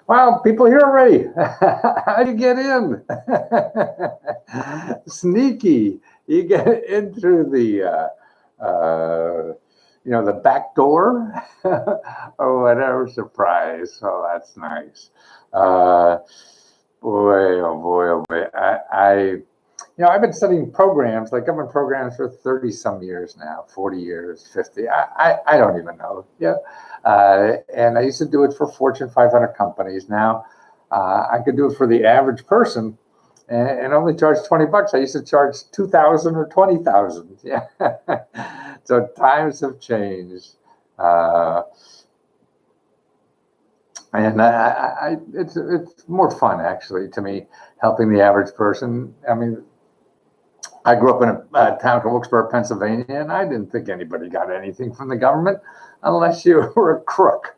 Well, people here already. How do you get in? Sneaky. You get in through the back door or whatever. Surprise. Oh, that's nice. Uh, boy, oh boy, oh boy. I've been studying programs, like government programs for 30 some years now, 40 years, 50. I don't even know. Yeah. And I used to do it for Fortune 500 companies. Now I could do it for the average person and only charge $20. I used to charge 2,000 or 20,000. Yeah. So times have changed. Uh, and it's more fun actually to me helping the average person. I mean, I grew up in a town called Wilkesboro, Pennsylvania, and I didn't think anybody got anything from the government unless you were a crook.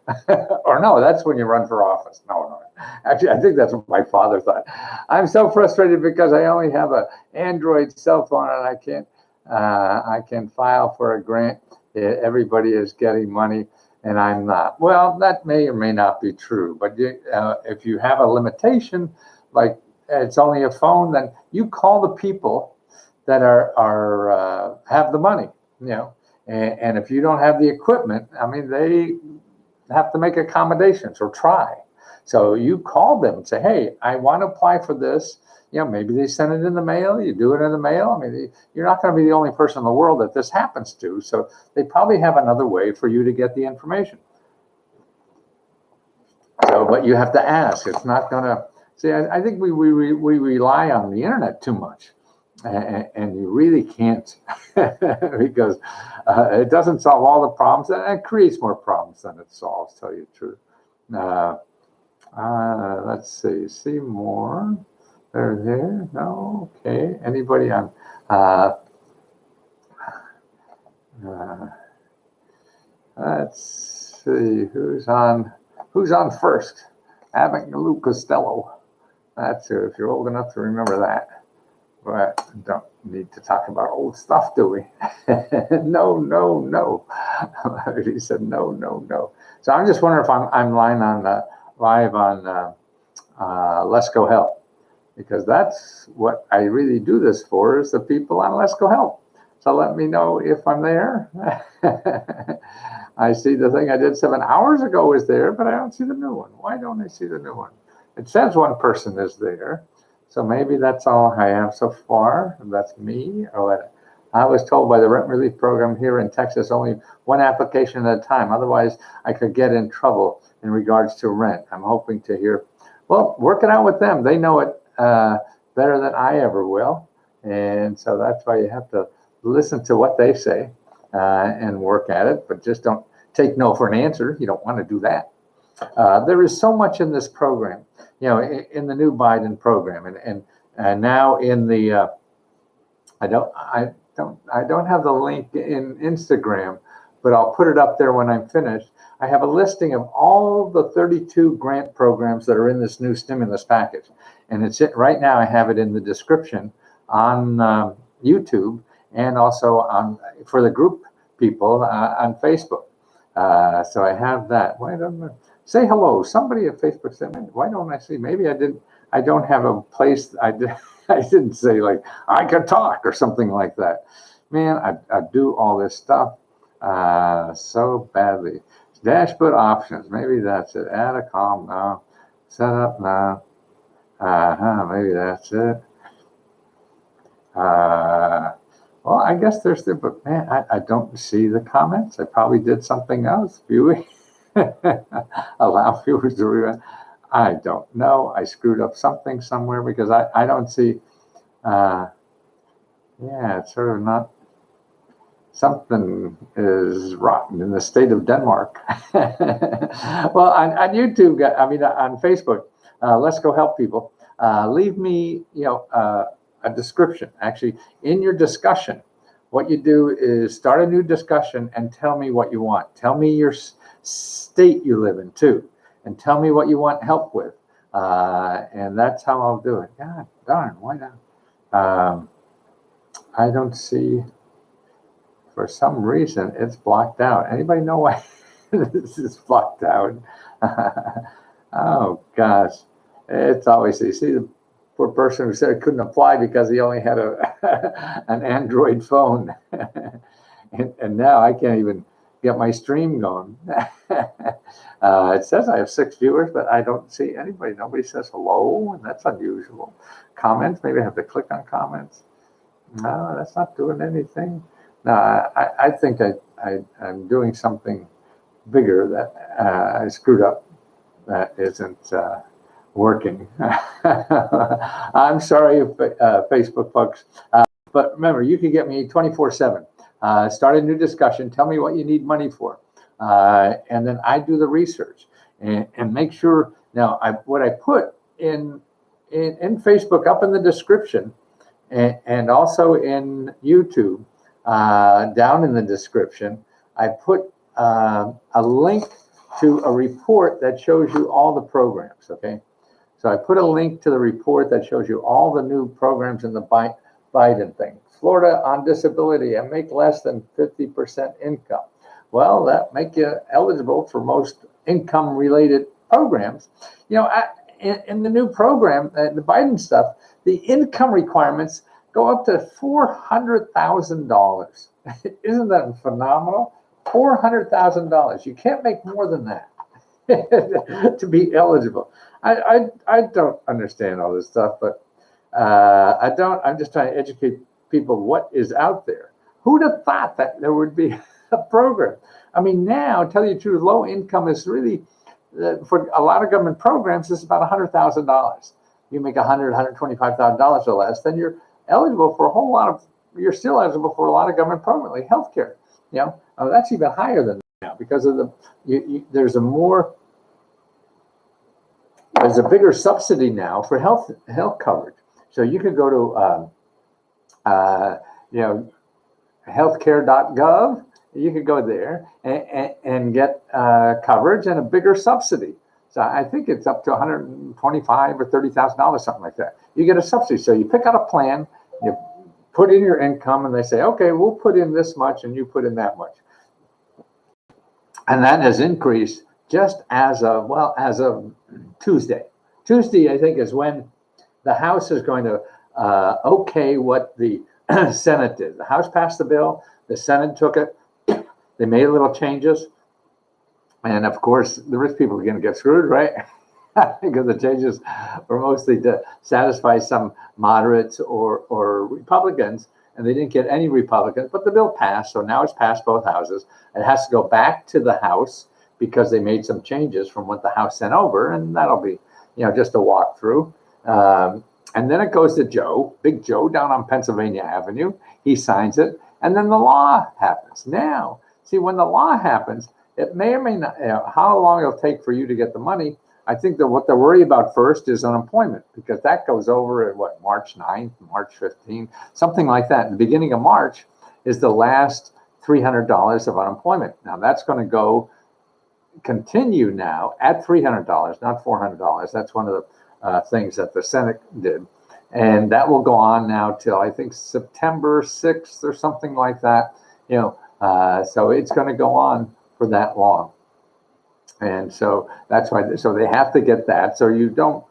Or no, that's when you run for office. No. Actually, I think that's what my father thought. I'm so frustrated because I only have an Android cell phone and I can file for a grant. Everybody is getting money and I'm not. Well, that may or may not be true, but if you have a limitation, like it's only a phone, then you call the people that are have the money, and if you don't have the equipment, I mean, they have to make accommodations or try. So you call them and say, hey, I want to apply for this. Maybe they send it in the mail. You do it in the mail. I mean, you're not going to be the only person in the world that this happens to. So they probably have another way for you to get the information. So, but you have to ask. It's not going to see. I think we rely on the internet too much. And you really can't because it doesn't solve all the problems and it creates more problems than it solves, tell you the truth. Let's see more. They're there. No, okay. Anybody on? Let's see who's on first. Abbott and Lou Costello. That's it, if you're old enough to remember that. But don't need to talk about old stuff, do we? No. He said no. So I'm just wondering if I'm live on Let's Go Help, because that's what I really do this for, is the people on Let's Go Help. So let me know if I'm there. I see the thing I did 7 hours ago is there, but I don't see the new one. Why don't I see the new one? It says one person is there. So maybe that's all I have so far. That's me. I was told by the rent relief program here in Texas, only one application at a time. Otherwise, I could get in trouble in regards to rent. I'm hoping to hear. Well, work it out with them. They know it better than I ever will. And so that's why you have to listen to what they say and work at it. But just don't take no for an answer. You don't want to do that. There is so much in this program. In the new Biden program, and now in the I don't have the link in Instagram, but I'll put it up there when I'm finished. I have a listing of all the 32 grant programs that are in this new stimulus package, and right now. I have it in the description on YouTube and also for the group people on Facebook. So I have that. Why don't I say hello? Somebody at Facebook said, why don't I see? Maybe I don't have a place. I didn't say like I could talk or something like that. Man, I do all this stuff so badly. Dashboard options. Maybe that's it. Add a column now. Set up now. Maybe that's it. Well, I guess there's but man, I don't see the comments. I probably did something else. Viewing. Allow viewers to read. I don't know. I screwed up something somewhere because I don't see. It's sort of not. Something is rotten in the state of Denmark. Well, on YouTube, on Facebook, Let's Go Help People. Leave me, a description. Actually, in your discussion, what you do is start a new discussion and tell me what you want. Tell me your state you live in too, and tell me what you want help with. And that's how I'll do it. God darn, why not? I don't see. For some reason, it's blocked out. Anybody know why this is blocked out? Oh gosh, it's always, you see the poor person who said he couldn't apply because he only had an Android phone. And now I can't even get my stream going. It says I have 6 viewers, but I don't see anybody. Nobody says hello, and that's unusual. Comments, maybe I have to click on comments. No, that's not doing anything. No, I think I'm doing something bigger that I screwed up that isn't working. I'm sorry, Facebook folks. But remember, you can get me 24/7. Start a new discussion. Tell me what you need money for. And then I do the research and make sure. Now, what I put in Facebook up in the description and also in YouTube down in the description, I put a link to a report that shows you all the programs, okay? So I put a link to the report that shows you all the new programs in the Biden thing. Florida on disability and make less than 50% income. Well, that make you eligible for most income-related programs. You know, in the new program, the Biden stuff, the income requirements go up to $400,000. Isn't that phenomenal? $400,000. You can't make more than that to be eligible. I don't understand all this stuff, but I'm just trying to educate people what is out there. Who'd have thought that there would be a program? I mean, now, tell you the truth, low income is really, for a lot of government programs, it's about $100,000. You make $125,000 or less, then you're eligible for a whole lot of, you're still eligible for a lot of government programs, like healthcare. You know, that's even higher than that now because of there's a bigger subsidy now for health coverage. So you could go to, healthcare.gov. You could go there and get coverage and a bigger subsidy. So I think it's up to $125,000 or $30,000, something like that. You get a subsidy. So you pick out a plan, you put in your income, and they say, okay, we'll put in this much, and you put in that much. And that has increased just as of Tuesday. Tuesday, I think, is when the House is going to okay what the Senate did. The House passed the bill. The Senate took it. They made little changes. And of course, the rich people are going to get screwed, right? Because the changes were mostly to satisfy some moderates or Republicans, and they didn't get any Republicans, but the bill passed. So now it's passed both houses. It has to go back to the House because they made some changes from what the House sent over, and that'll be, just a walkthrough. And then it goes to Joe, Big Joe down on Pennsylvania Avenue. He signs it, and then the law happens. Now, see, when the law happens, it may or may not, how long it'll take for you to get the money. I think that what they're worried about first is unemployment, because that goes over at March 9th, March 15th, something like that. In the beginning of March is the last $300 of unemployment. Now that's going to continue now at $300, not $400. That's one of the things that the Senate did. And that will go on now till I think September 6th or something like that. So it's going to go on for that long. And so that's why, so they have to get that. So you don't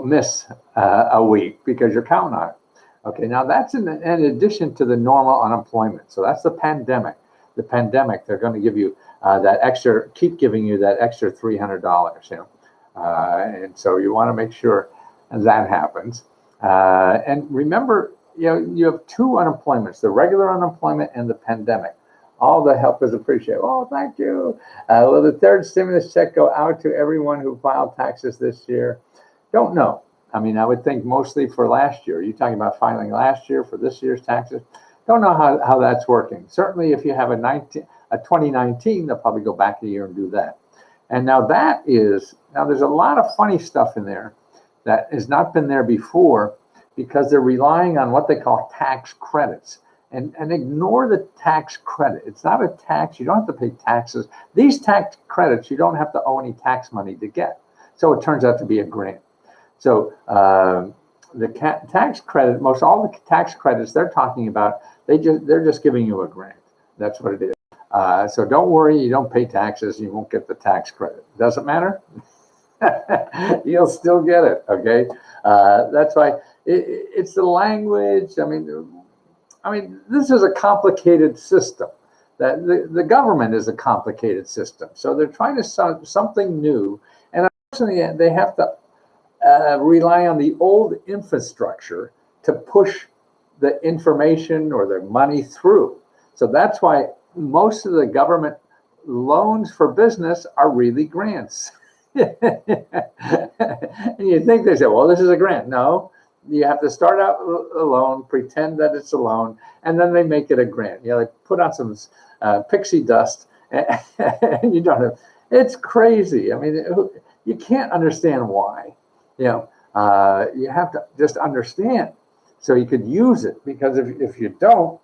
miss a week because you're counting on it. Okay, now that's in addition to the normal unemployment. So that's the pandemic. The pandemic, they're going to give you keep giving you that extra $300, and so you want to make sure that happens. And remember, you have two unemployments, the regular unemployment and the pandemic. All the help is appreciated. Oh, thank you. Will the third stimulus check go out to everyone who filed taxes this year? Don't know. I mean, I would think mostly for last year. Are you talking about filing last year for this year's taxes? Don't know how that's working. Certainly, if you have a 2019, they'll probably go back a year and do that. And now there's a lot of funny stuff in there that has not been there before because they're relying on what they call tax credits. And ignore the tax credit. It's not a tax. You don't have to pay taxes. These tax credits, you don't have to owe any tax money to get. So it turns out to be a grant. So the tax credit, most all the tax credits they're talking about, they're just giving you a grant. That's what it is. So don't worry, you don't pay taxes, you won't get the tax credit. Doesn't matter. You'll still get it, okay? That's why it's the language. I mean, this is a complicated system. That the government is a complicated system. So they're trying to start something new, and unfortunately, they have to rely on the old infrastructure to push the information or the money through. So that's why most of the government loans for business are really grants. And you think they say, well, this is a grant. No, you have to start out a loan, pretend that it's a loan, and then they make it a grant. They put on some pixie dust, and you don't have. It's crazy. I mean, you can't understand why. You have to just understand so you could use it, because if you don't,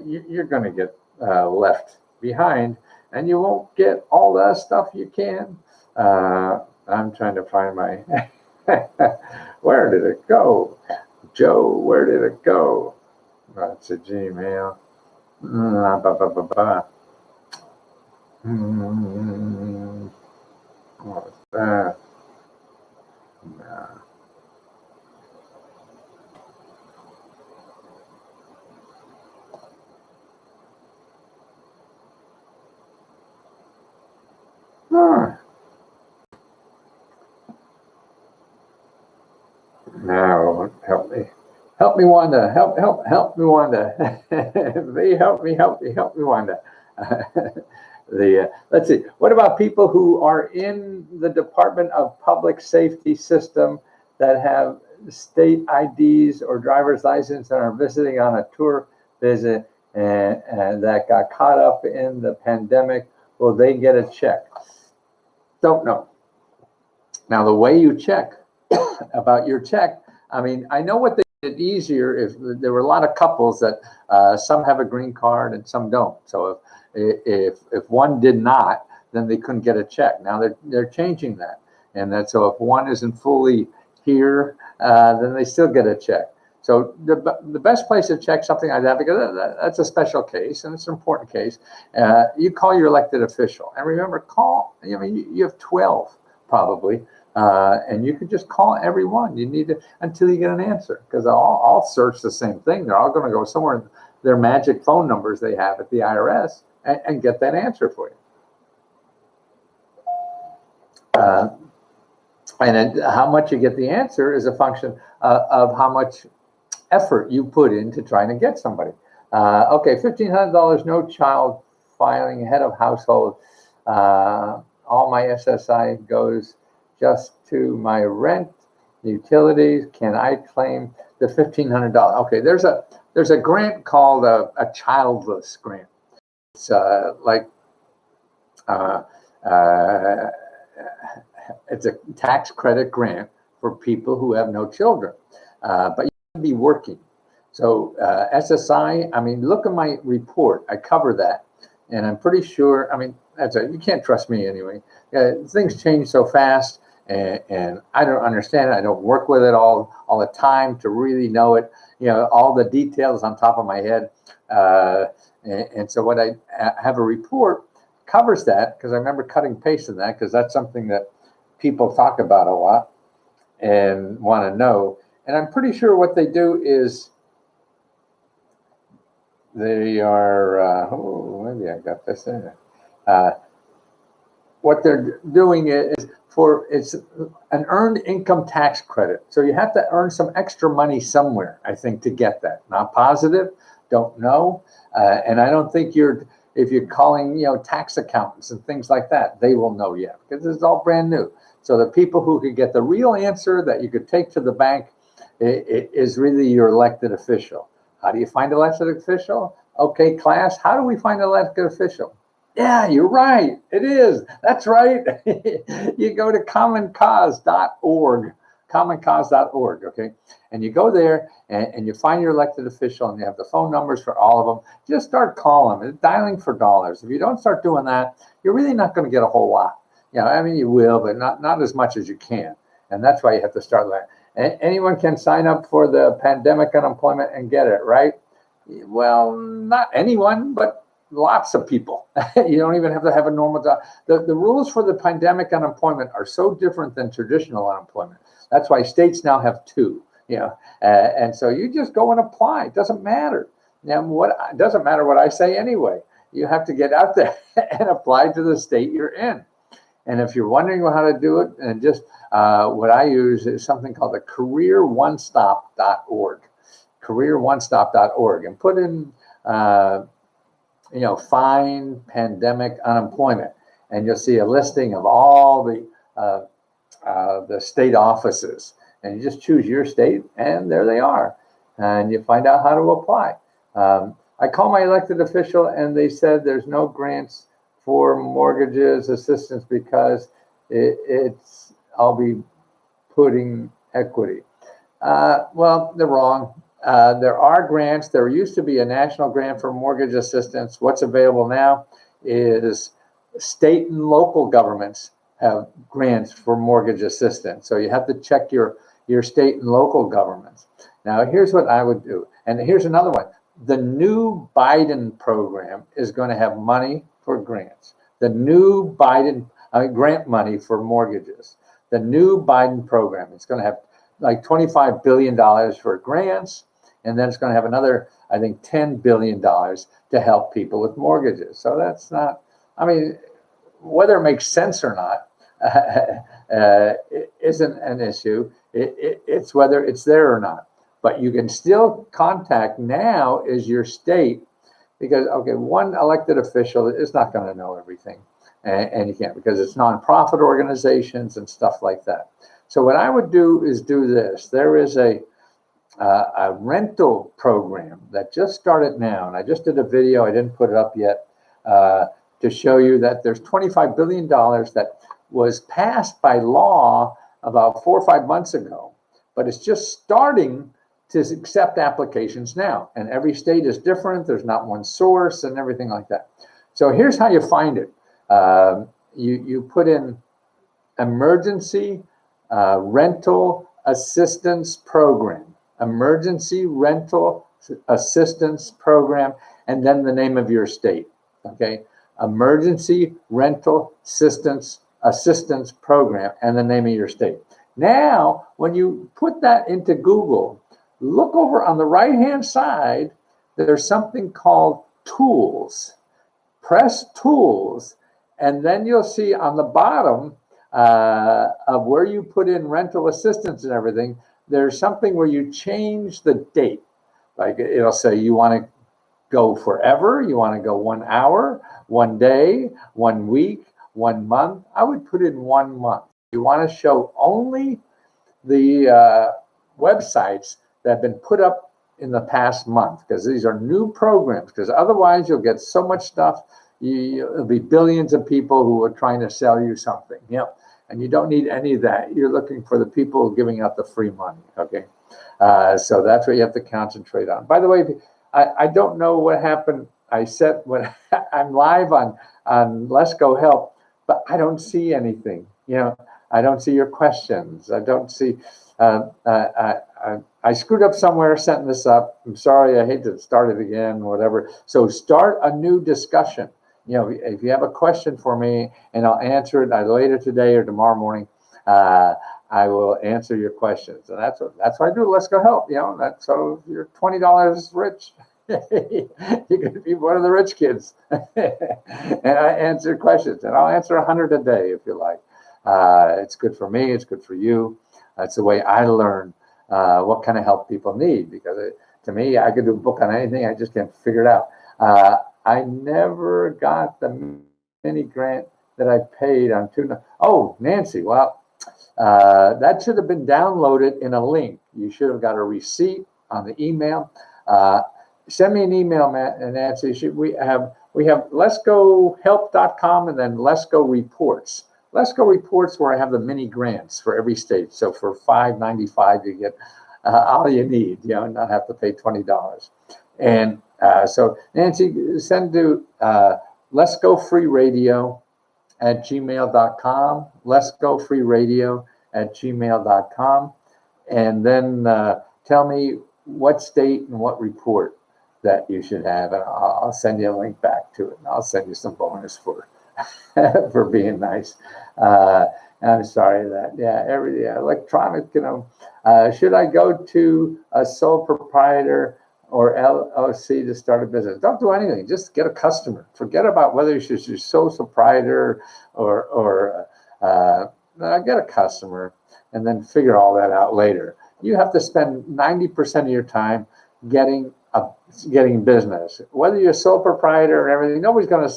you're going to get left behind, and you won't get all that stuff you can. I'm trying to find my, where did it go? Joe, where did it go? That's a Gmail. What was that? Now, help me, Wanda. Help me, Wanda. help me, Wanda. Let's see. What about people who are in the Department of Public Safety system that have state IDs or driver's license and are visiting on a tour visit and that got caught up in the pandemic? Will they get a check? Don't know. Now, the way you check about your check, I mean, I know what they did easier if there were a lot of couples that some have a green card and some don't. So if one did not, then they couldn't get a check. Now they're changing that, and that so if one isn't fully here, then they still get a check. So the best place to check something like that, because that's a special case and it's an important case, you call your elected official. And remember, you have 12 probably, and you can just call everyone you need to until you get an answer, because I'll search the same thing. They're all going to go somewhere in their magic phone numbers they have at the IRS and get that answer for you. And how much you get the answer is a function of how much effort you put into trying to get somebody. Okay, $1,500, no child filing, head of household. All my SSI goes just to my rent, utilities. Can I claim the $1,500? Okay, there's a grant called a childless grant. It's it's a tax credit grant for people who have no children, but you have to be working. So SSI, I mean, look at my report. I cover that, and I'm pretty sure. I mean, you can't trust me anyway. Things change so fast, and I don't understand it. I don't work with it all the time to really know it. All the details on top of my head. And so what I have a report covers that, because I remember cutting and pasting that, because that's something that people talk about a lot and want to know. And I'm pretty sure what they do is they are, maybe I got this in there. What they're doing is it's an earned income tax credit. So you have to earn some extra money somewhere, I think, to get that. Not positive, don't know. And I don't think if you're calling, tax accountants and things like that, they will know yet, because this is all brand new. So the people who could get the real answer that you could take to the bank is really your elected official. How do you find an elected official? Okay, class, how do we find an elected official? Yeah, you're right. It is. That's right. You go to commoncause.org, commoncause.org, okay? And you go there and you find your elected official, and you have the phone numbers for all of them. Just start calling them, dialing for dollars. If you don't start doing that, you're really not going to get a whole lot. I mean, you will, but not as much as you can. And that's why you have to start that. Anyone can sign up for the pandemic unemployment and get it, right? Well, not anyone, but lots of people. You don't even have to have a normal job. The rules for the pandemic unemployment are so different than traditional unemployment. That's why states now have two, and so you just go and apply. It doesn't matter. Now, it doesn't matter what I say anyway. You have to get out there and apply to the state you're in. And if you're wondering how to do it, and just what I use is something called the careeronestop.org, careeronestop.org, and put in, find pandemic unemployment, and you'll see a listing of all the state offices, and you just choose your state, and there they are, and you find out how to apply. I called my elected official, and they said there's no grants for mortgages assistance because I'll be putting equity. Well, they're wrong. There are grants. There used to be a national grant for mortgage assistance. What's available now is state and local governments have grants for mortgage assistance. So you have to check your state and local governments. Now, here's what I would do. And here's another one. The new Biden program is going to have money for grants. The new Biden grant money for mortgages. The new Biden program, it's going to have like $25 billion for grants. And then it's going to have another, I think, $10 billion to help people with mortgages. So that's not, whether it makes sense or not it isn't an issue. It's whether it's there or not. But you can still contact now is your state, because, one elected official is not going to know everything. And you can't, because it's nonprofit organizations and stuff like that. So what I would do is do this. There is a rental program that just started now, and I just did a video. I didn't put it up yet to show you that there's $25 billion that was passed by law about 4 or 5 months ago, but it's just starting to accept applications now. And every state is different. There's not one source and everything like that. So here's how you find it. You put in emergency rental assistance program, emergency rental assistance program, and then the name of your state. Okay, emergency rental assistance program, and the name of your state. Now, when you put that into Google, look over on the right-hand side. There's something called tools. Press tools, and then you'll see on the bottom of where you put in rental assistance and everything, there's something where you change the date. Like it'll say you want to go forever, you want to go 1 hour, 1 day, 1 week, 1 month. I would put in 1 month. You want to show only the websites that have been put up in the past month, because these are new programs, because otherwise you'll get so much stuff. It'll be billions of people who are trying to sell you something, and you don't need any of that. You're looking for the people giving out the free money, okay? So that's what you have to concentrate on. By the way, I don't know what happened. I said when I'm live on Let's Go Help, but I don't see anything. I don't see your questions. I don't see. I screwed up somewhere setting this up. I'm sorry. I hate to start it again. Whatever. So start a new discussion. If you have a question for me, and I'll answer it either later today or tomorrow morning, I will answer your questions. And that's what I do. Let's Go Help. So if you're $20 rich, you could be one of the rich kids. And I answer questions, and I'll answer 100 a day if you like. It's good for me. It's good for you. That's the way I learn what kind of help people need, because to me, I could do a book on anything. I just can't figure it out. I never got the mini grant that I paid on tuna. Oh, Nancy, well, that should have been downloaded in a link. You should have got a receipt on the email. Send me an email, Nancy. We have letsgohelp.com and then Let's Go Reports. Let's Go Reports, where I have the mini grants for every state. So for $5.95, you get all you need, and not have to pay $20. And so Nancy, send to Let's Go Free Radio at gmail.com. Let's Go Free Radio at gmail.com. And then tell me what state and what report. that you should have, and I'll send you a link back to it, and I'll send you some bonus for for being nice. I'm sorry that, electronic, should I go to a sole proprietor or LLC to start a business? Don't do anything. Just get a customer. Forget about whether you should be sole proprietor or get a customer, and then figure all that out later. You have to spend 90% of your time getting business. Whether you're a sole proprietor and everything, nobody's going to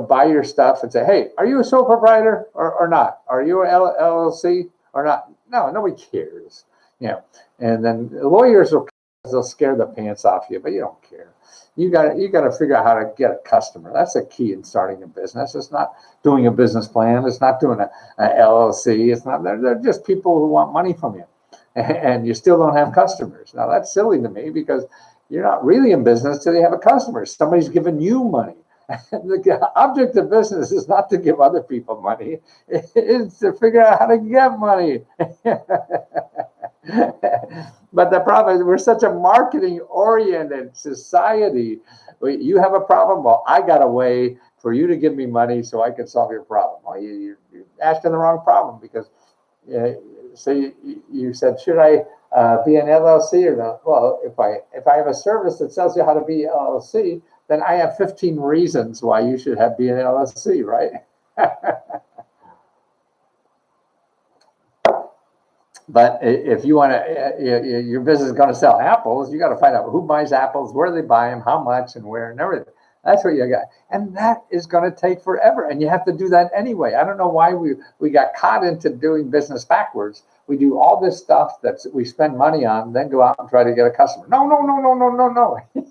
buy your stuff and say, hey, are you a sole proprietor or not? Are you an LLC or not? No, nobody cares. And then lawyers they'll scare the pants off you, but you don't care. You got to figure out how to get a customer. That's the key in starting a business. It's not doing a business plan. It's not doing a LLC. It's not. They're just people who want money from you, and you still don't have customers. Now that's silly to me, because you're not really in business till you have a customer. Somebody's giving you money. The object of business is not to give other people money. It's to figure out how to get money. But the problem is we're such a marketing-oriented society. You have a problem? Well, I got a way for you to give me money so I can solve your problem. Well, you're asking the wrong problem, because so you said, should I be an LLC or not? Well, if I have a service that tells you how to be an LLC, then I have 15 reasons why you should be an LLC, right? But if you want to, your business is going to sell apples, you got to find out who buys apples, where they buy them, how much, and where, and everything. That's what you got. And that is going to take forever. And you have to do that anyway. I don't know why we got caught into doing business backwards. We do all this stuff that we spend money on, then go out and try to get a customer. No.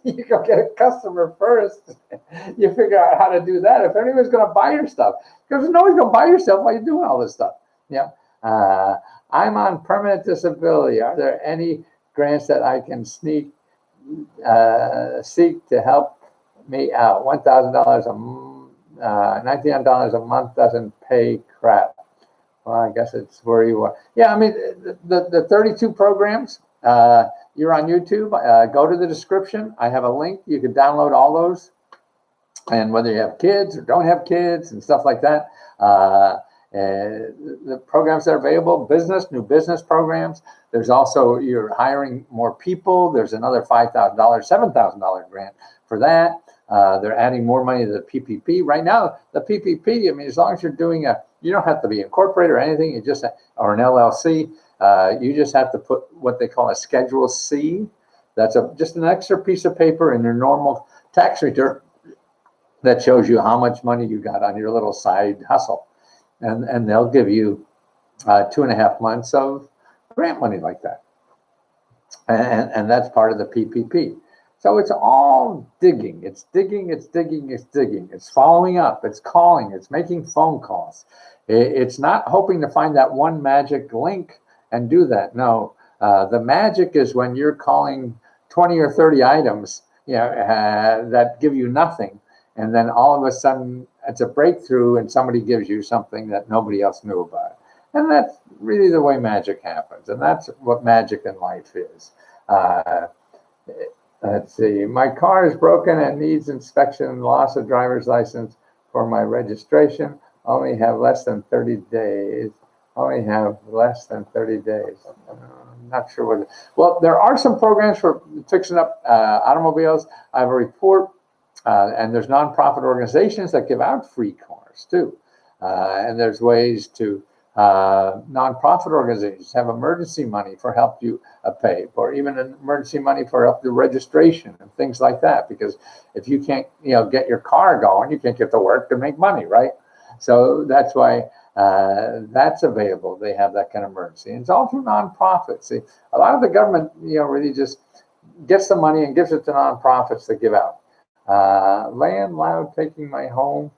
You go get a customer first. You figure out how to do that. If anyone's going to buy your stuff, because nobody's going to buy your stuff while you're doing all this stuff. I'm on permanent disability. Are there any grants that I can seek to help me out? $1,000 $19 a month doesn't pay crap. Well, I guess it's where you are. Yeah, I mean, the 32 programs, you're on YouTube. Go to the description. I have a link. You can download all those. And whether you have kids or don't have kids and stuff like that, the programs that are available, new business programs. There's also, you're hiring more people. There's another $5,000, $7,000 grant for that. They're adding more money to the PPP. Right now, the PPP, I mean, as long as you're doing you don't have to be incorporated or anything, or an LLC. You just have to put what they call a Schedule C. That's just an extra piece of paper in your normal tax return that shows you how much money you got on your little side hustle. And they'll give you 2.5 months of grant money like that. And that's part of the PPP. So it's all digging. It's digging. It's following up. It's calling. It's making phone calls. It's not hoping to find that one magic link and do that. No, the magic is when you're calling 20 or 30 items, that give you nothing. And then all of a sudden it's a breakthrough and somebody gives you something that nobody else knew about. And that's really the way magic happens. And that's what magic in life is. Let's see. My car is broken and needs inspection and loss of driver's license for my registration. Only have less than 30 days. I'm not sure what. Well, there are some programs for fixing up automobiles. I have a report. And there's nonprofit organizations that give out free cars too. And there's ways to nonprofit organizations have emergency money for help you pay, or even an emergency money for help the registration and things like that. Because if you can't, get your car going, you can't get to work to make money, right? So that's why that's available. They have that kind of emergency. And it's all through nonprofits. See, a lot of the government, really just gets the money and gives it to nonprofits to give out. Landlord taking my home.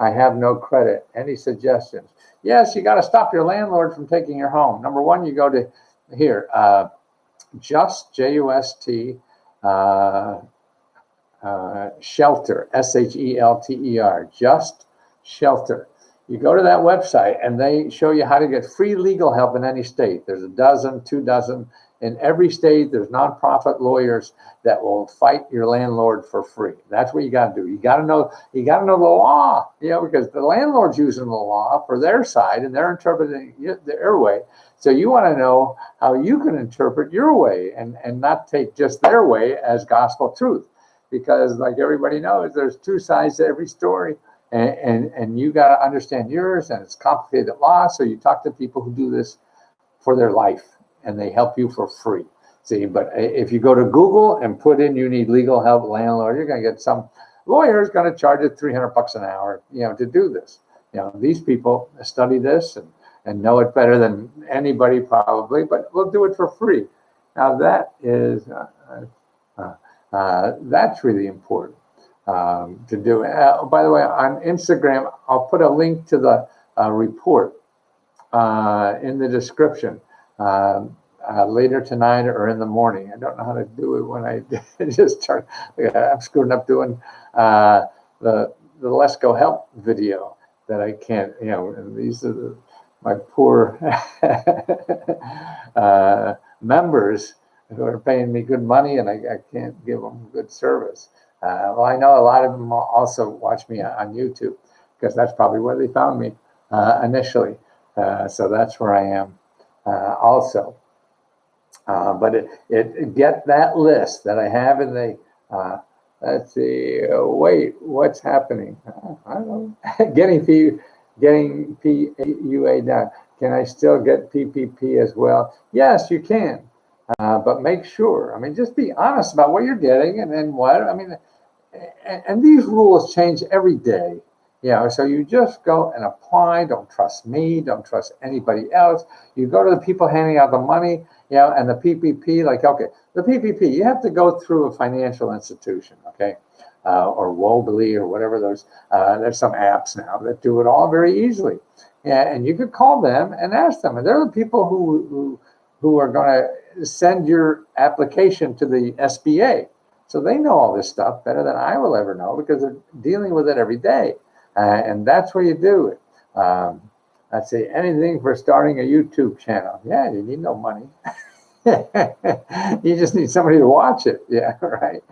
I have no credit. Any suggestions? Yes, you got to stop your landlord from taking your home. Number one, you go to here, Just, J-U-S-T, Shelter, S-H-E-L-T-E-R, Just Shelter. You go to that website and they show you how to get free legal help in any state. There's a dozen, 2 dozen. In every state, there's nonprofit lawyers that will fight your landlord for free. That's what you got to do. You got to know the law, because the landlord's using the law for their side and they're interpreting their way. So you want to know how you can interpret your way and not take just their way as gospel truth. Because like everybody knows, there's 2 sides to every story. And you got to understand yours, and it's complicated law. So you talk to people who do this for their life, and they help you for free. See, but if you go to Google and put in you need legal help, landlord, you're going to get some lawyer is going to charge you $300 an hour, to do this. These people study this and know it better than anybody probably, but we'll do it for free. Now that is that's really important. To do. By the way, on Instagram, I'll put a link to the report in the description later tonight or in the morning. I don't know how to do it when I just start. I'm screwing up doing the Let's Go Help video that I can't. And these are my poor members who are paying me good money, and I can't give them good service. Well, I know a lot of them also watch me on YouTube because that's probably where they found me initially. So that's where I am also. But it get that list that I have in the, let's see, wait, what's happening? I don't know. getting PUA done. Can I still get PPP as well? Yes, you can. But make sure, just be honest about what you're getting and then what, and these rules change every day. So you just go and apply. Don't trust me. Don't trust anybody else. You go to the people handing out the money, and the PPP, the PPP, you have to go through a financial institution, okay? Or Wobbly or whatever those, there's some apps now that do it all very easily. And you could call them and ask them. And they're the people who are going to send your application to the SBA. So they know all this stuff better than I will ever know because they're dealing with it every day. And that's where you do it. I'd say anything for starting a YouTube channel. Yeah, you need no money. You just need somebody to watch it. Yeah, right.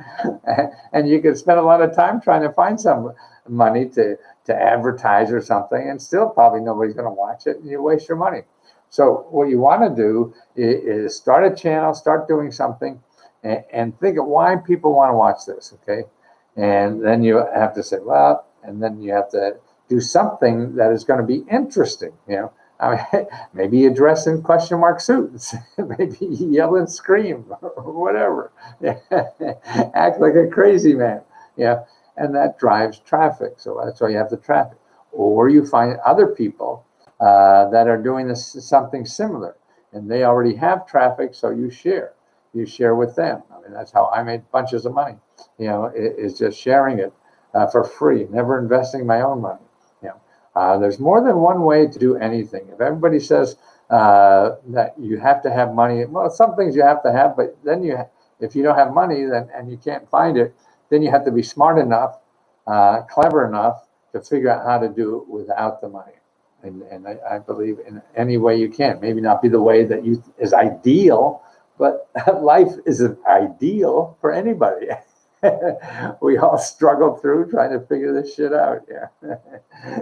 And you can spend a lot of time trying to find some money to advertise or something, and still probably nobody's going to watch it, and you waste your money. So what you want to do is start a channel, start doing something, and think of why people want to watch this, okay? And then you have to say, well, and then you have to do something that is going to be interesting, maybe you dress in question mark suits, maybe you yell and scream or whatever, act like a crazy man, and that drives traffic. So that's why you have the traffic. Or you find other people that are doing something similar, and they already have traffic, so you share with them. That's how I made bunches of money. Is just sharing it for free, never investing my own money. There's more than one way to do anything. If everybody says that you have to have money, well, some things you have to have, but then if you don't have money, and you can't find it, then you have to be smart enough, clever enough to figure out how to do it without the money. And I believe in any way you can. Maybe not be the way that is ideal, but life isn't ideal for anybody. We all struggle through trying to figure this shit out. Yeah,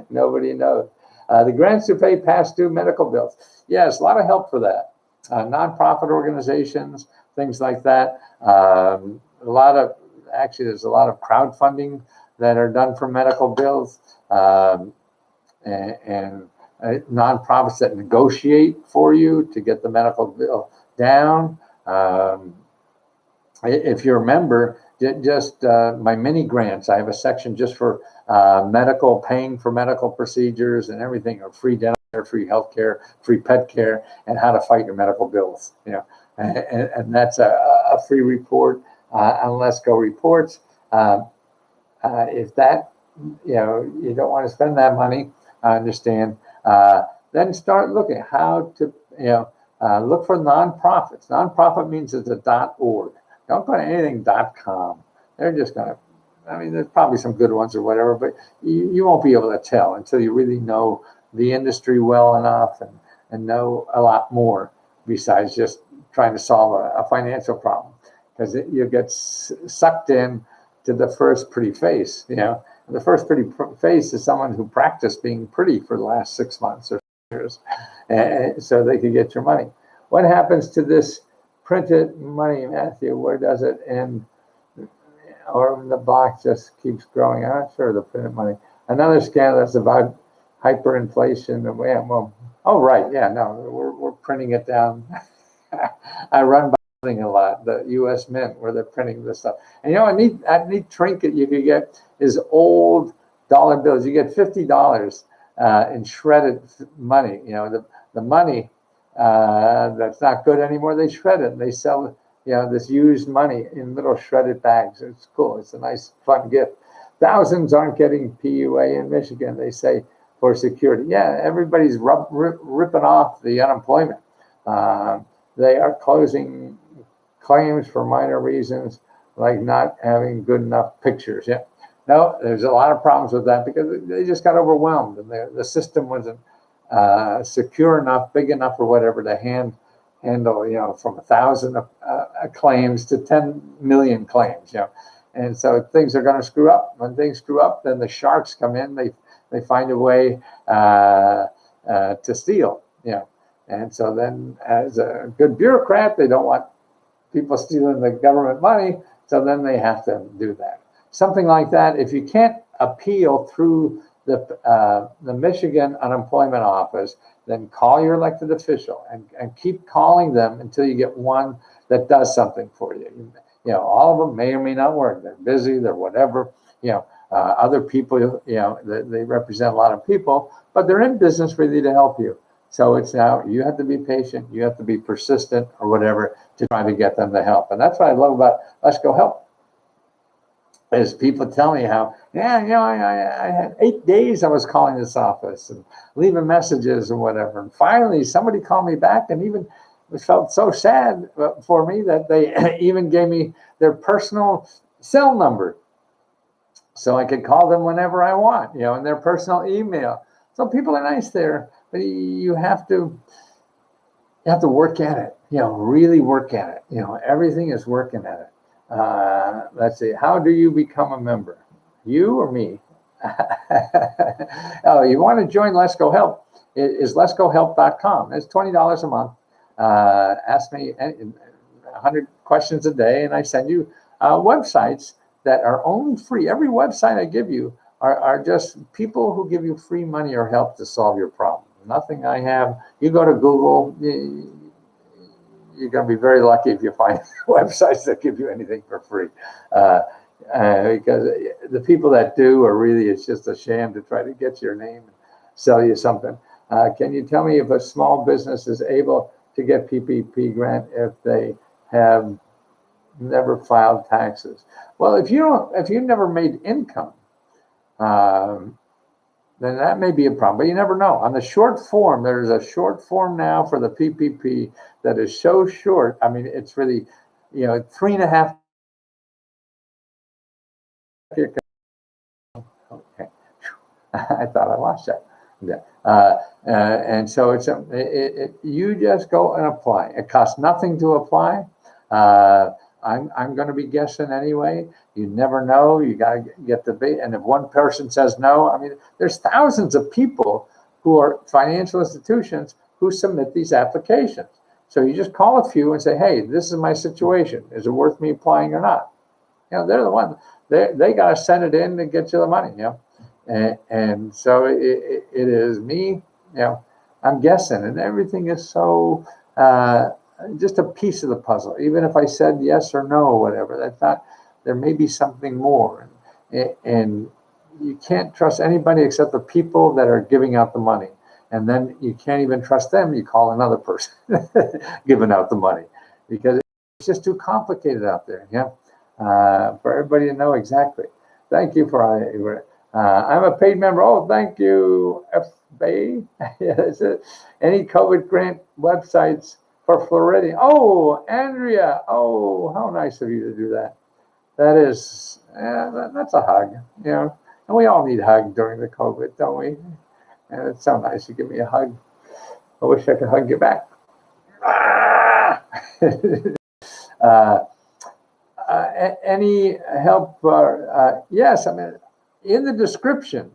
nobody knows. The grants to pay past due medical bills. Yes, a lot of help for that. Nonprofit organizations, things like that. There's a lot of crowdfunding that are done for medical bills, and nonprofits that negotiate for you to get the medical bill down. If you're a member, just my mini grants, I have a section just for paying for medical procedures and everything, or free dental care, free health care, free pet care, and how to fight your medical bills. And that's a free report on Let's Go Reports. If that, you don't want to spend that money, I understand. Then start looking how to, look for nonprofits. Nonprofit means it's a .org. Don't go to anything .com. They're just going to I mean, there's probably some good ones or whatever, but you won't be able to tell until you really know the industry well enough and know a lot more besides just trying to solve a financial problem. Because you get sucked in to the first pretty face, you know. And the first pretty face is someone who practiced being pretty for the last 6 months or years, so they could get your money. What happens to this printed money, Matthew? Where does it end? Or the box just keeps growing? I'm not sure. The printed money. Another scandal that's about hyperinflation. And well, oh right, yeah, no, we're printing it down. I run by a lot, the U.S. Mint, where they're printing this stuff. And you know, a neat trinket you could get is old dollar bills. You get $50 in shredded money. You know, the money that's not good anymore, they shred it. They sell, you know, this used money in little shredded bags. It's cool. It's a nice, fun gift. Thousands aren't getting PUA in Michigan, they say, for security. Yeah, everybody's ripping off the unemployment. They are closing claims for minor reasons, like not having good enough pictures. Yeah, no, there's a lot of problems with that because they just got overwhelmed and the system wasn't secure enough, big enough, or whatever to handle, you know, from 1,000 claims to 10 million claims. You know, and so things are going to screw up. When things screw up, then the sharks come in. They find a way to steal. You know. And so then, as a good bureaucrat, they don't want people stealing the government money, so then they have to do that. Something like that. If you can't appeal through the Michigan Unemployment Office, then call your elected official and keep calling them until you get one that does something for you. You know, all of them may or may not work. They're busy, they're whatever. You know, other people, you know, they represent a lot of people, but they're in business really to help you. So it's now you have to be patient, you have to be persistent or whatever to try to get them to help. And that's what I love about Let's Go Help. Is people tell me how, yeah, you know, I had 8 days I was calling this office and leaving messages and whatever. And finally somebody called me back and even felt so sad for me that they even gave me their personal cell number so I could call them whenever I want, you know, and their personal email. So people are nice there. But you have to work at it, you know, really work at it. You know, everything is working at it. Let's see, how do you become a member? You or me? Oh, you want to join Let's Go Help? It is letsgohelp.com. It's $20 a month. Ask me 100 questions a day, and I send you websites that are only free. Every website I give you are just people who give you free money or help to solve your problem. Nothing I have. You go to Google, you're going to be very lucky if you find websites that give you anything for free. Because the people that do are really, it's just a sham to try to get your name and sell you something. Can you tell me if a small business is able to get PPP grant if they have never filed taxes? Well, if you never made income, then that may be a problem, but you never know. On the short form, there's a short form now for the PPP that is so short. I mean, it's really, you know, 3.5. Okay, I thought I lost that. Yeah. And so you just go and apply. It costs nothing to apply. I'm going to be guessing anyway. You never know. You got to get the bait. And if one person says no, I mean, there's thousands of people who are financial institutions who submit these applications. So you just call a few and say, hey, this is my situation. Is it worth me applying or not? You know, they're the ones. They got to send it in to get you the money, you know. And so it is me, you know, I'm guessing. And everything is so... just a piece of the puzzle. Even if I said yes or no or whatever, I thought there may be something more. And you can't trust anybody except the people that are giving out the money. And then you can't even trust them. You call another person giving out the money because it's just too complicated out there. Yeah, for everybody to know exactly. Thank you for. I'm a paid member. Oh, thank you, FBay. Yes, any COVID grant websites for Floridian. Oh, Andrea. Oh, how nice of you to do that. That is That's a hug, And we all need hugs during the COVID, don't we? And it's so nice to give me a hug. I wish I could hug you back. uh, any help? Yes, I mean, in the description,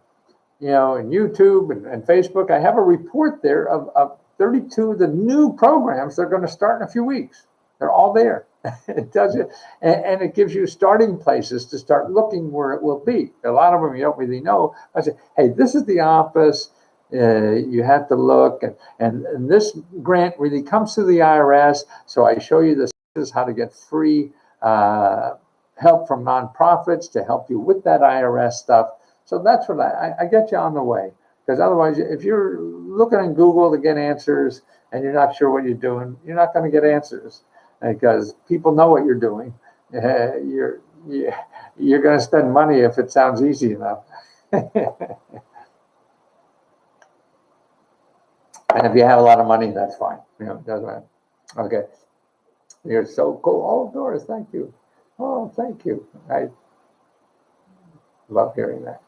in YouTube and Facebook, I have a report there of 32 of the new programs that are going to start in a few weeks. They're all there. It does it, and it gives you starting places to start looking where it will be. A lot of them you don't really know. I say, hey, this is the office. You have to look, and this grant really comes to the IRS. So I show you this is how to get free help from nonprofits to help you with that IRS stuff. So that's what I get you on the way. Because otherwise, if you're looking in Google to get answers and you're not sure what you're doing, you're not going to get answers. Because people know what you're doing. You're going to spend money if it sounds easy enough. And if you have a lot of money, that's fine. It doesn't matter. Okay. You're so cool. Oh, Doris, thank you. Oh, thank you. I love hearing that.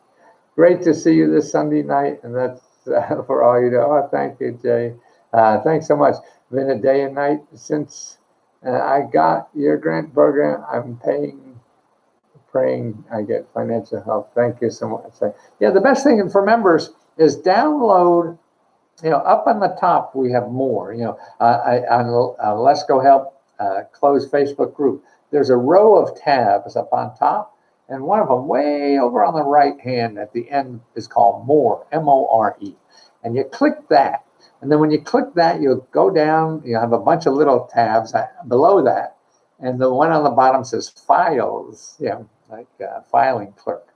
Great to see you this Sunday night. And that's for all you do. Oh, thank you, Jay. Thanks so much. Been a day and night since I got your grant program. I'm praying I get financial help. Thank you so much. Yeah, the best thing for members is download. Up on the top, we have more, on Let's Go Help closed Facebook group. There's a row of tabs up on top, and one of them way over on the right hand at the end is called More, M-O-R-E. And you click that. And then when you click that, you'll go down, you have a bunch of little tabs below that. And the one on the bottom says Files, like filing clerk.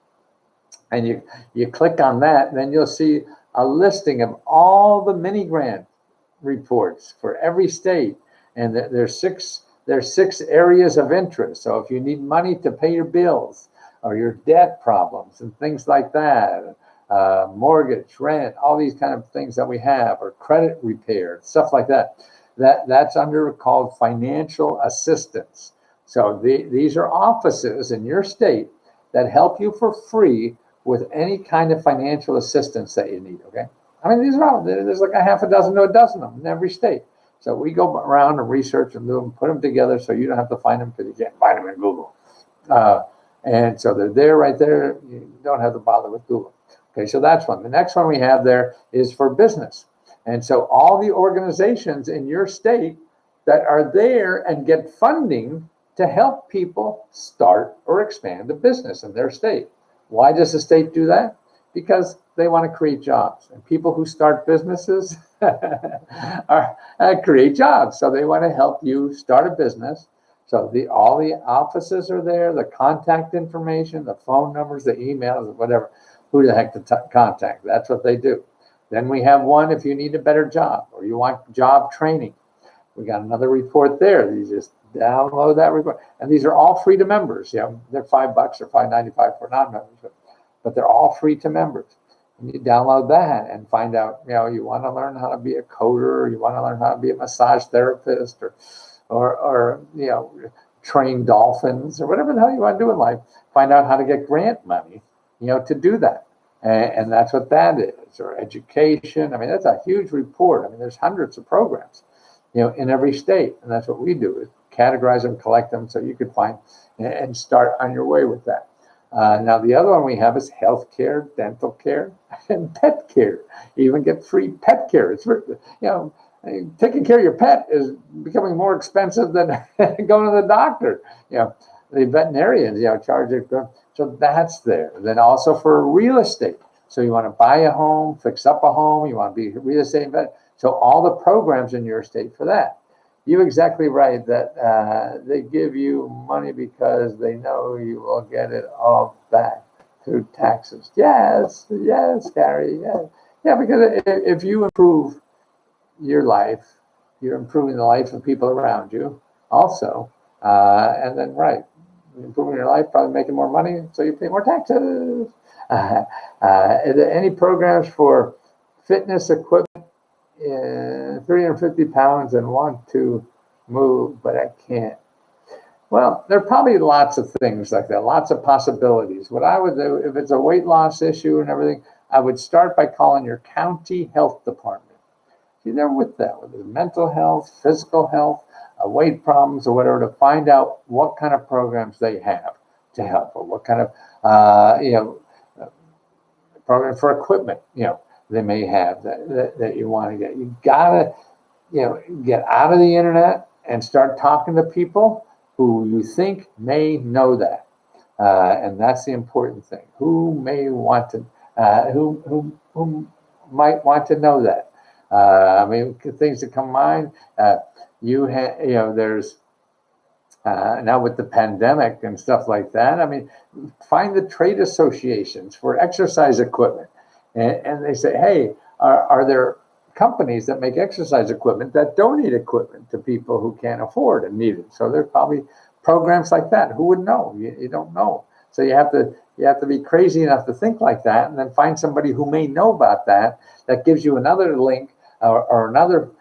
And you click on that, and then you'll see a listing of all the mini grant reports for every state. And there's six areas of interest. So if you need money to pay your bills or your debt problems and things like that, mortgage, rent, all these kind of things that we have, or credit repair, stuff like that's under called financial assistance. So these are offices in your state that help you for free with any kind of financial assistance that you need, okay? I mean, these are all, there's like a half a dozen to a dozen of them in every state. So we go around and research and do them, put them together so you don't have to find them because you can't find them in Google. And so they're there, right there. You don't have to bother with Google. Okay, so that's one. The next one we have there is for business. And so all the organizations in your state that are there and get funding to help people start or expand a business in their state. Why does the state do that? Because they want to create jobs. And people who start businesses create jobs. So they want to help you start a business. So all the offices are there, the contact information, the phone numbers, the emails, whatever. Who the heck to contact? That's what they do. Then we have one if you need a better job or you want job training. We got another report there. You just download that report. And these are all free to members. They're $5 or $5.95 for non-members, but they're all free to members. And you download that and find out, you want to learn how to be a coder, or you want to learn how to be a massage therapist, or train dolphins, or whatever the hell you want to do in life. Find out how to get grant money, to do that. And that's what that is, or education. I mean, that's a huge report. I mean, there's hundreds of programs, in every state. And that's what we do, is categorize them, collect them, so you could find and start on your way with that. Now, the other one we have is healthcare, dental care, and pet care. You even get free pet care. It's, taking care of your pet is becoming more expensive than going to the doctor. The veterinarians, charge it. So that's there. Then also for real estate. So you want to buy a home, fix up a home, you want to be a real estate vet. So all the programs in your state for that. You're exactly right that they give you money because they know you will get it all back through taxes. Yes, Gary. Yeah, because if you improve your life, you're improving the life of people around you also. And then, improving your life, probably making more money, so you pay more taxes. Are there any programs for fitness equipment? 350 pounds and want to move, but I can't. Well, there are probably lots of things like that, lots of possibilities. What I would do, if it's a weight loss issue and everything, I would start by calling your county health department. See, they're with that, with mental health, physical health, weight problems, or whatever, to find out what kind of programs they have to help, or what kind of, program for equipment, they may have that you want to get. You gotta, get out of the internet and start talking to people who you think may know that. And that's the important thing. Who may want to, who might want to know that? Things that come to mind. There's now with the pandemic and stuff like that. Find the trade associations for exercise equipment, and they say, hey, are there companies that make exercise equipment that donate equipment to people who can't afford and need it? So there's probably programs like that. Who would know? You don't know. So you have to be crazy enough to think like that, and then find somebody who may know about that gives you another link or another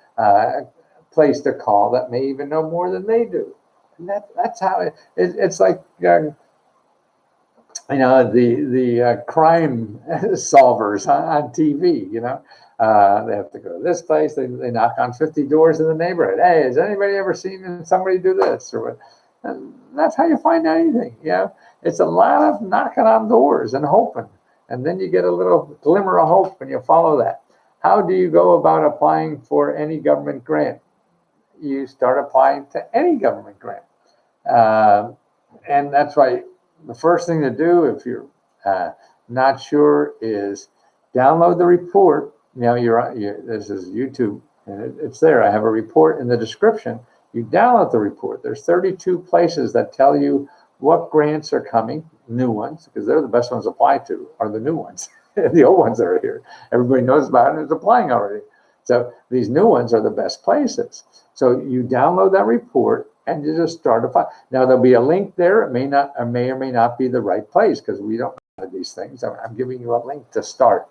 place to call that may even know more than they do. And that's how it's like the crime solvers on TV. They have to go to this place. They knock on 50 doors in the neighborhood. Hey, has anybody ever seen somebody do this? Or what? And that's how you find anything. It's a lot of knocking on doors and hoping, and then you get a little glimmer of hope and you follow that. How do you go about applying for any government grant? You start applying to any government grant. And that's why the first thing to do, if you're not sure, is download the report. This is YouTube, and it's there. I have a report in the description. You download the report. There's 32 places that tell you what grants are coming, new ones, because they're the best ones to apply to, are the new ones. The old ones that are here, everybody knows about it and is applying already. So these new ones are the best places. So you download that report and you just start applying. Now there'll be a link there. It may or may not be the right place, because we don't know these things. I'm giving you a link to start.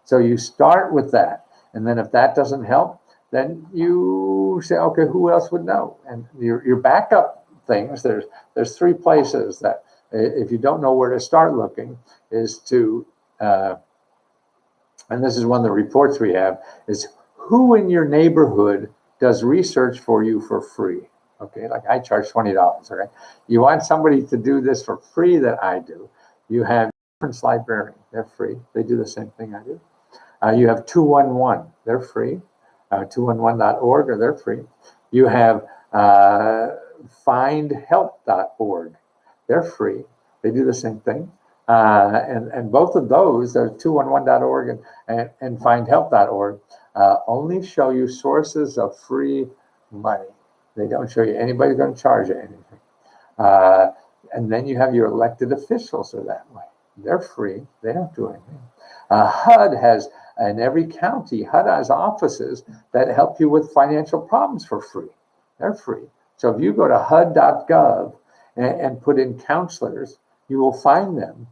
So you start with that, and then if that doesn't help, then you say, okay, who else would know? And your backup things. There's 3 places that, if you don't know where to start looking, is to and this is one of the reports we have, is who in your neighborhood does research for you for free. Okay, like I charge $20. Okay, you want somebody to do this for free that I do. You have Reference Librarian, they're free. They do the same thing I do. You have 211, they're free. 211.org, or they're free. You have findhelp.org, they're free. They do the same thing. And both of those, 211.org and findhelp.org, only show you sources of free money. They don't show you anybody's going to charge you anything. And then you have your elected officials are that way. They're free. They don't do anything. HUD has, in every county, HUD has offices that help you with financial problems for free. They're free. So if you go to HUD.gov and put in counselors, you will find them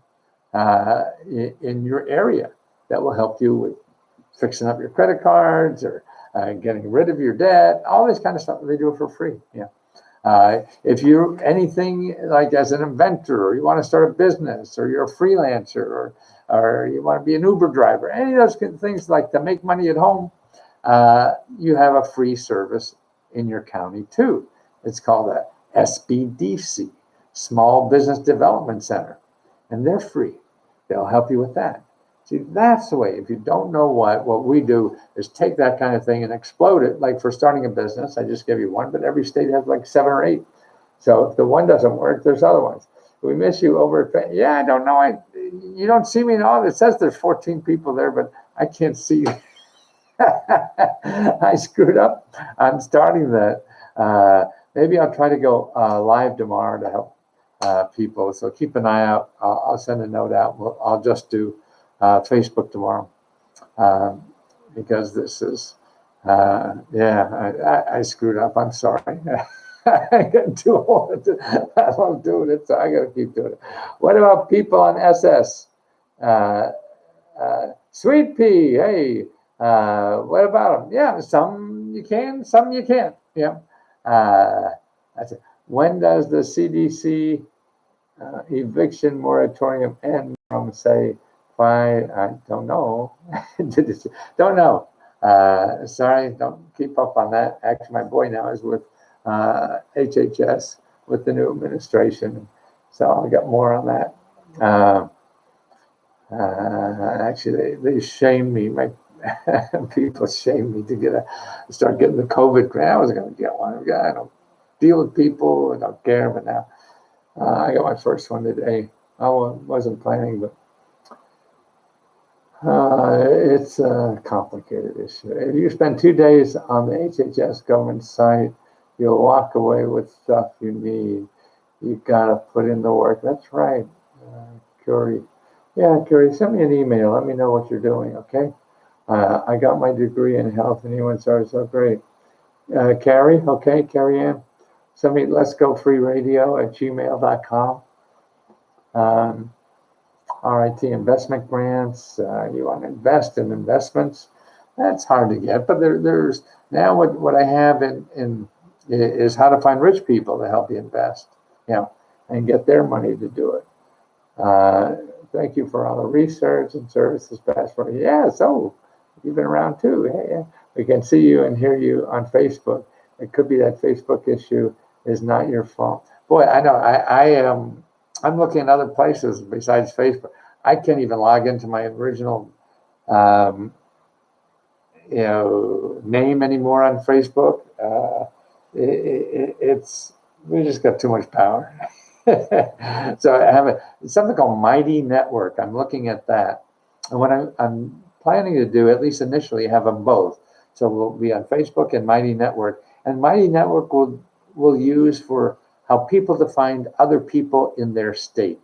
in your area that will help you with fixing up your credit cards, or getting rid of your debt, all this kind of stuff. They do it for free. If you're anything like as an inventor, or you want to start a business, or you're a freelancer, or you want to be an Uber driver, any of those things like to make money at home, you have a free service in your county too. It's called a SBDC, Small Business Development Center, and they're free. They'll help you with that. See, that's the way. If you don't know what we do is take that kind of thing and explode it. Like for starting a business, I just gave you one, but every state has like 7 or 8. So if the one doesn't work, there's other ones. We miss you over at, I don't know. You don't see me in all. It says there's 14 people there, but I can't see you. I screwed up on starting that. Maybe I'll try to go live tomorrow to help people. So keep an eye out. I'll send a note out. I'll just do Facebook tomorrow, because this is, I screwed up. I'm sorry. I got too old. I love doing it, so I got to keep doing it. What about people on SS? Sweet Pea, hey, what about them? Yeah, some you can, some you can't. Yeah, that's it. When does the CDC eviction moratorium end from, say, 5? I don't know. Don't know. Sorry, don't keep up on that. Actually, my boy now is with HHS with the new administration, so I'll get more on that. Actually, they shame me. My people shame me to start getting the COVID grant. I was going to get one. I don't deal with people. I don't care. But now I got my first one today. I wasn't planning, but it's a complicated issue. If you spend 2 days on the HHS government site, you'll walk away with stuff you need. You've got to put in the work. That's right, Curie. Yeah, Curie, send me an email. Let me know what you're doing, okay? I got my degree in health and human services. So great. Carrie, okay, Carrie Ann, send me let's go free radio at gmail.com. RIT investment grants. You want to invest in investments. That's hard to get, but there's now what I have in is how to find rich people to help you invest, and get their money to do it. Thank you for all the research and services past for me. Yeah, so you've been around too. Hey, we can see you and hear you on Facebook. It could be that Facebook issue is not your fault. Boy, I know. I'm looking at other places besides Facebook. I can't even log into my original, name anymore on Facebook. We just got too much power. So I have something called Mighty Network. I'm looking at that, and what I'm planning to do, at least initially, have them both. So we'll be on Facebook and Mighty Network, and Mighty Network will use for how people to find other people in their state.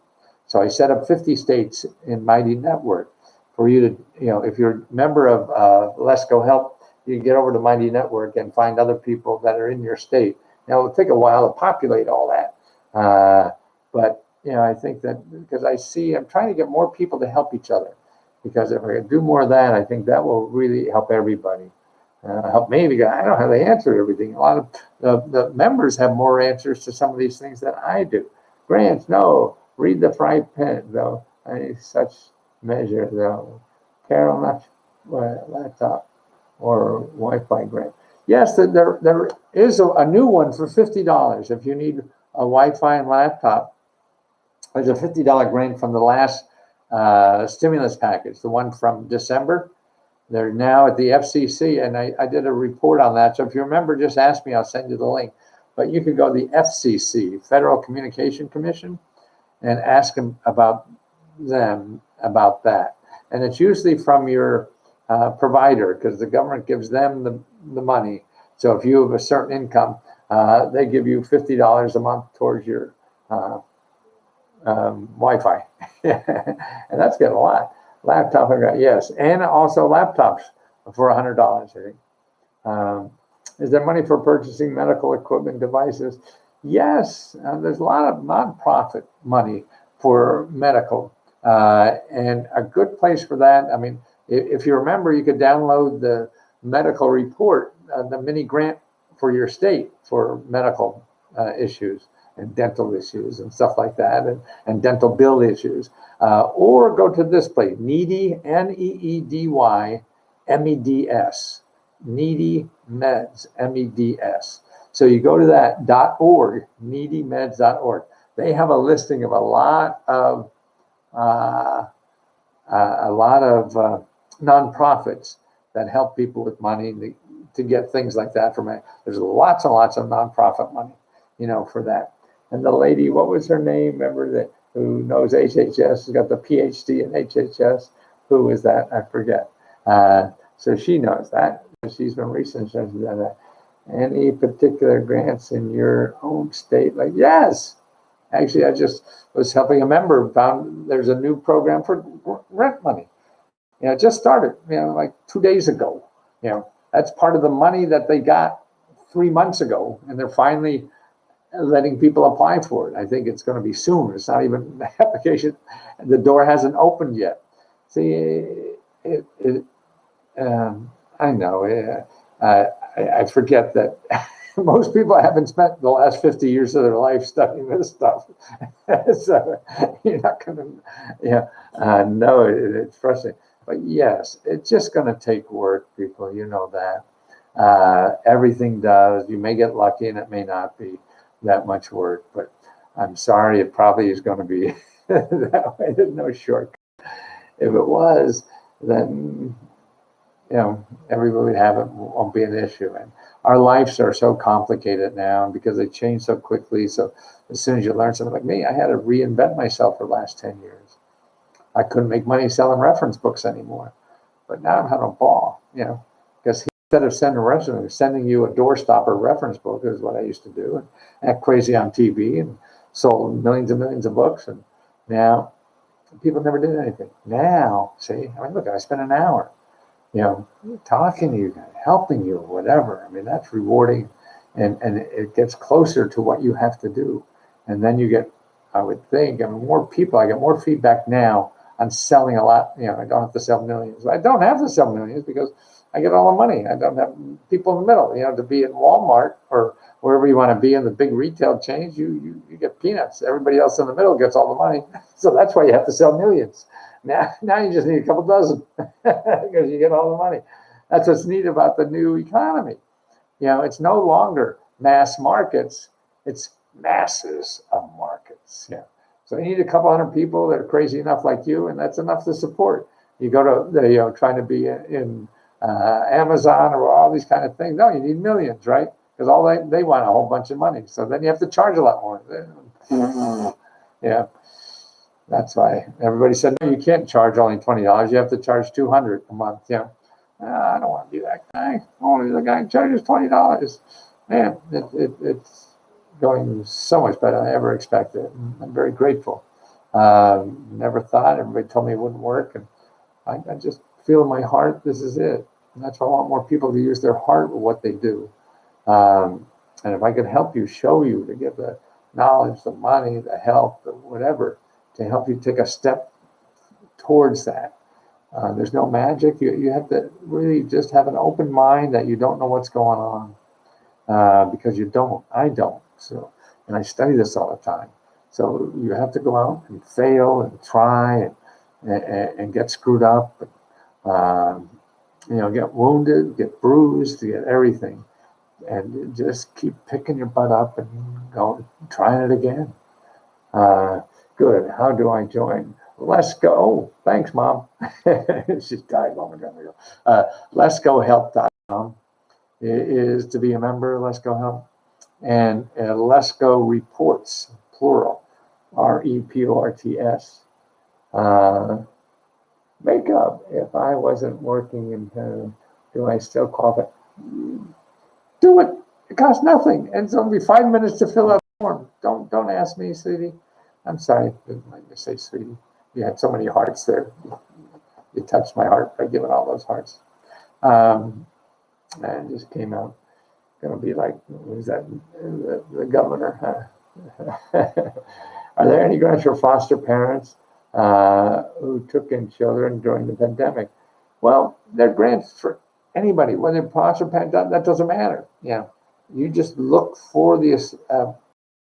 So I set up 50 states in Mighty Network for you to, if you're a member of Let's Go Help, you can get over to Mighty Network and find other people that are in your state. Now, it'll take a while to populate all that. But, I think that because I'm trying to get more people to help each other, because if I can do more of that, I think that will really help everybody. Help me because I don't have the answer to everything. A lot of the members have more answers to some of these things than I do. Grants, no. Read the fry pen, though. Such measure, though. Carol, not laptop or Wi-Fi grant. Yes, there is a new one for $50 if you need a Wi-Fi and laptop. There's a $50 grant from the last stimulus package, the one from December. They're now at the FCC, and I did a report on that. So if you remember, just ask me, I'll send you the link. But you can go to the FCC, Federal Communication Commission, and ask them about that. And it's usually from your provider, because the government gives them the money. So if you have a certain income, they give you $50 a month towards your Wi-Fi. And that's getting a lot. Laptop, yes, and also laptops for $100, I think. Is there money for purchasing medical equipment devices? Yes, there's a lot of nonprofit money for medical, and a good place for that. I mean, if you remember, you could download the medical report, the mini grant for your state for medical issues and dental issues and stuff like that, and dental bill issues. Or go to this place, Needy, NEEDY, MEDS, Needy Meds, MEDS. So you go to that .org, needymeds.org. They have a listing of a lot of nonprofits that help people with money to get things like that from it. There's lots and lots of nonprofit money, for that. And the lady, what was her name? Remember that? Who knows HHS, has got the PhD in HHS. Who is that? I forget. So she knows that. She's been researching that. Any particular grants in your own state? Like, yes. Actually, I just was helping a member, found there's a new program for rent money. It just started, like 2 days ago. That's part of the money that they got 3 months ago, and they're finally letting people apply for it. I think it's going to be soon. It's not even the application. The door hasn't opened yet. See, I know. I forget that most people haven't spent the last 50 years of their life studying this stuff. So you're not going to, no, it's frustrating. But yes, it's just going to take work, people. You know that. Everything does. You may get lucky and it may not be that much work, but I'm sorry, it probably is going to be that way. There's no shortcut. If it was, then everybody would have it, won't be an issue. And our lives are so complicated now because they change so quickly. So as soon as you learn something like me, I had to reinvent myself for the last 10 years. I couldn't make money selling reference books anymore. But now I'm having a ball, because instead of sending you a doorstopper reference book is what I used to do, and act crazy on TV and sold millions and millions of books. And now people never did anything. Now, see, look, I spent an hour, talking to you guys, helping you, whatever. That's rewarding, and it gets closer to what you have to do. And then you get, I would think, more people. I get more feedback now on selling a lot. I don't have to sell millions. I don't have to sell millions because I get all the money. I don't have people in the middle. To be in Walmart or wherever you want to be in the big retail chains, you get peanuts. Everybody else in the middle gets all the money. So that's why you have to sell millions. Now you just need a couple dozen because you get all the money. That's what's neat about the new economy. It's no longer mass markets, it's masses of markets. So you need a couple hundred people that are crazy enough like you, and that's enough to support. You go to the, trying to be in Amazon or all these kind of things. No, you need millions, right? Because all they want a whole bunch of money. So then you have to charge a lot more. Yeah. That's why everybody said, no, you can't charge only $20. You have to charge $200 a month. I don't want to be that guy. I want to be the guy who charges $20. Man, it's going so much better than I ever expected. I'm very grateful. Never thought. Everybody told me it wouldn't work. And I just feel in my heart, this is it. And that's why I want more people to use their heart with what they do. And if I could help you, show you, to give the knowledge, the money, the help, the whatever, to help you take a step towards that. There's no magic. You have to really just have an open mind that you don't know what's going on, because you don't. I don't. So, and I study this all the time. So you have to go out and fail and try and get screwed up, get wounded, get bruised, get everything, and just keep picking your butt up and go trying it again. Good. How do I join? Let's go. Oh, thanks, Mom. She died a moment ago. Let'sGoHelp.com is to be a member. Let's Go Help. And Let's Go Reports, plural, REPORTS. Makeup. If I wasn't working in, do I still qualify? Do it. It costs nothing, and it's only 5 minutes to fill out the form. Don't ask me, sweetie. I'm sorry, didn't like to say sweetie. You had so many hearts there. You touched my heart by giving all those hearts. And it just came out. Gonna be like, who's that? The governor. Are there any grants for foster parents who took in children during the pandemic? Well, they're grants for anybody, whether foster parent, that doesn't matter. You just look for the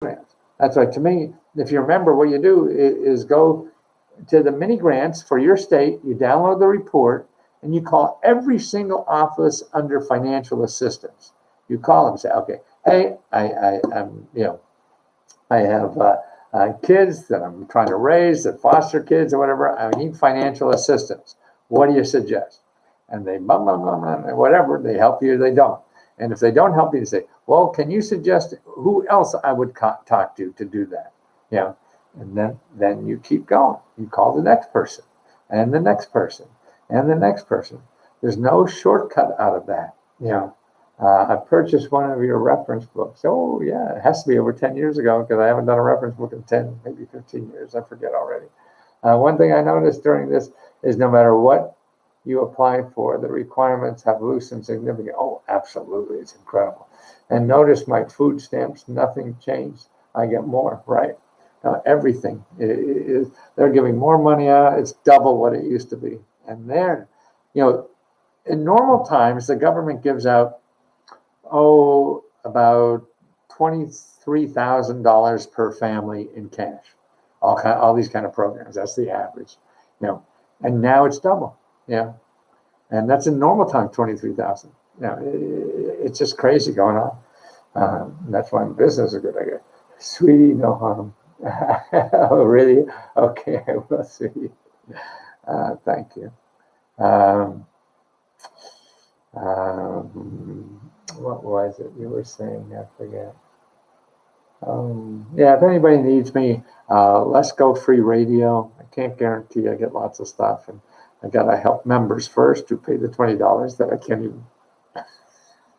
grants. That's right. To me, if you remember, what you do is go to the mini grants for your state, you download the report, and you call every single office under financial assistance. You call them and say, okay, hey, I have kids that I'm trying to raise, that foster kids or whatever. I need financial assistance. What do you suggest? And they whatever, they help you or they don't. And if they don't help you, you say, well, can you suggest who else I would talk to do that? And then you keep going. You call the next person and the next person and the next person. There's no shortcut out of that. I purchased one of your reference books. Oh yeah, it has to be over 10 years ago because I haven't done a reference book in 10, maybe 15 years. I forget already. One thing I noticed during this is no matter what you apply for, the requirements have loosened significantly. Oh, absolutely, it's incredible. And notice my food stamps, nothing changed. I get more, right? Everything is, they're giving more money out. It's double what it used to be. And in normal times, the government gives out owe about $23,000 per family in cash. All these kind of programs. That's the average, you know. And now it's double, yeah. And that's in normal time, 23,000. You know, it's just crazy going on. That's why business is a good idea. Sweetie, no harm. Oh, really? Okay, well, sweetie. Thank you. What was it you were saying? I forget. Yeah, if anybody needs me, Let's Go Free Radio. I can't guarantee I get lots of stuff, and I gotta help members first who pay the $20 that I can't even.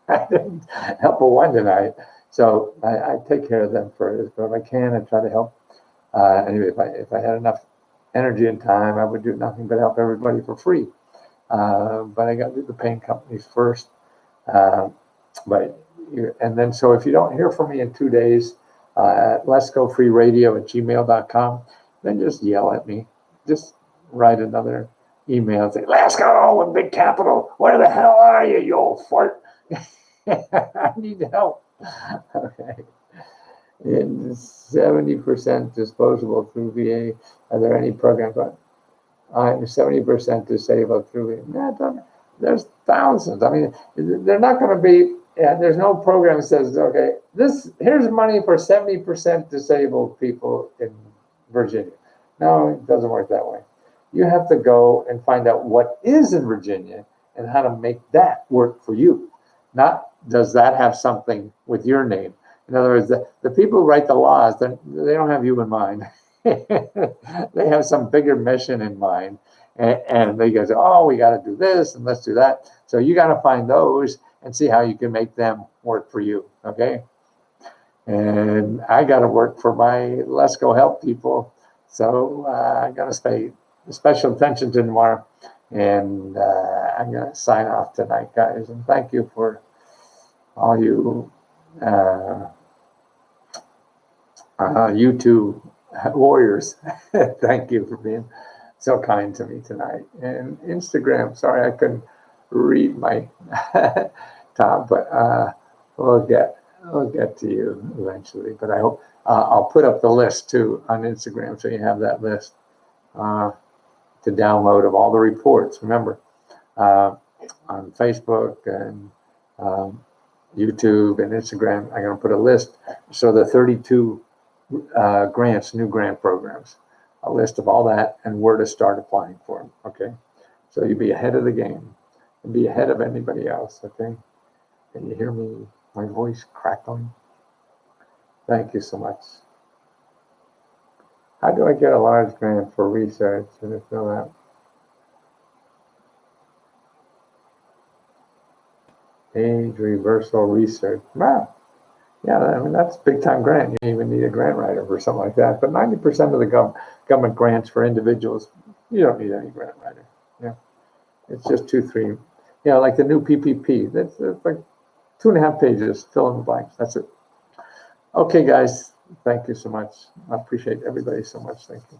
I didn't help a one tonight, so I take care of them first. But if I can, I try to help. Anyway, if I had enough energy and time, I would do nothing but help everybody for free. But I got to do the paying companies first. And then, so if you don't hear from me in 2 days, at letsgofreeradio@gmail.com, then just yell at me. Just write another email and say, "Let's go with big capital. Where the hell are you, you old fart?" I need help. Okay. And 70% disposable through VA. Are there any programs? I'm 70% disabled through VA. There's thousands. I mean, they're not going to be. There's no program that says, okay, here's money for 70% disabled people in Virginia. No, it doesn't work that way. You have to go and find out what is in Virginia and how to make that work for you. Not does that have something with your name. In other words, the people who write the laws, they don't have you in mind. They have some bigger mission in mind. And they go, oh, we got to do this and let's do that. So you got to find those and see how you can make them work for you, okay? And I got to work for my Let's Go help people. So I got to pay special attention to tomorrow. And I'm going to sign off tonight, guys. And thank you for all you YouTube warriors. Thank you for being so kind to me tonight. And Instagram, sorry I couldn't read my Tom, but we'll get to you eventually. But I hope I'll put up the list too on Instagram, so you have that list to download of all the reports. Remember, on Facebook and YouTube and Instagram, I'm going to put a list. So the 32 grants, new grant programs, a list of all that and where to start applying for them. Okay, so you'll be ahead of the game and be ahead of anybody else. Okay. Can you hear me, my voice crackling? Thank you so much. How do I get a large grant for research and fill out? Age reversal research. Wow. Yeah, I mean, that's a big time grant. You even need a grant writer for something like that. But 90% of the government grants for individuals, you don't need any grant writer. Yeah. It's just 2, 3, like the new PPP. That's like 2.5 pages, fill in the blanks. That's it. Okay, guys. Thank you so much. I appreciate everybody so much. Thank you.